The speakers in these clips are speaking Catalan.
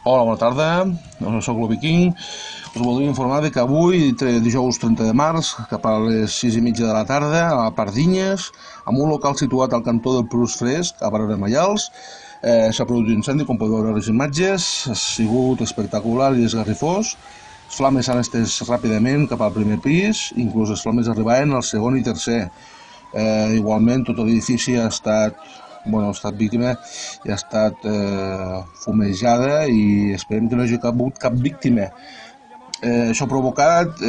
Hola, bona tarda, soc el Viking. Us voldria informar que avui, dijous 30 de març, cap a les 6:30 de la tarda, a Pardinyes, en un local situat al cantó del Prus Fresc, a Baró de Maials, s'ha produït un incendi, com podeu veure les imatges, ha sigut espectacular i esgarrifós. Les flames s'han estès ràpidament cap al primer pis, inclús les flames arribaven al segon i tercer. Igualment, tot l'edifici ha estat víctima i ha estat fumejada i esperem que no hi hagi hagut cap víctima. Això ha provocat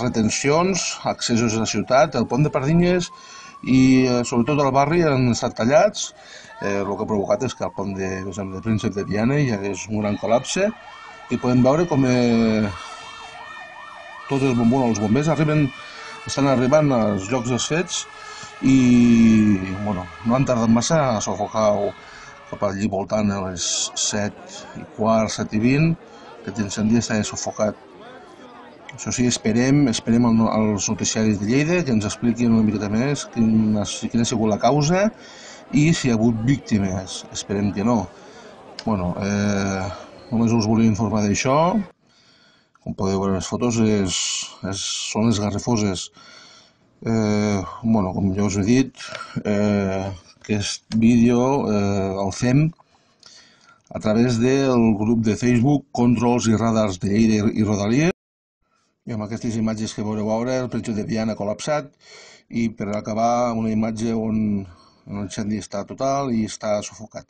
retencions, accessos a la ciutat, el pont de Pardinyes i sobretot al barri han estat tallats. El que ha provocat és que al pont de Príncep de Viana hi hagués un gran col·lapse i podem veure com tots els bombers estan arribant als llocs dels fets i no han tardat massa a sofocar-ho cap allí voltant a les 7:15, 7:20, aquest incendi està sofocat. Això sí, esperem als noticiaris de Lleida que ens expliquin una miqueta més quina ha sigut la causa i si hi ha hagut víctimes. Esperem que no. Només us volia informar d'això. Com podeu veure les fotos són esgarrifoses. Com ja us he dit, aquest vídeo el fem a través del grup de Facebook Controls i Radars de Lleida i Rodalies, i amb aquestes imatges que veureu ara, el Príncep de Viana col·lapsat, i per acabar una imatge on l'incendi està total i està sufocat.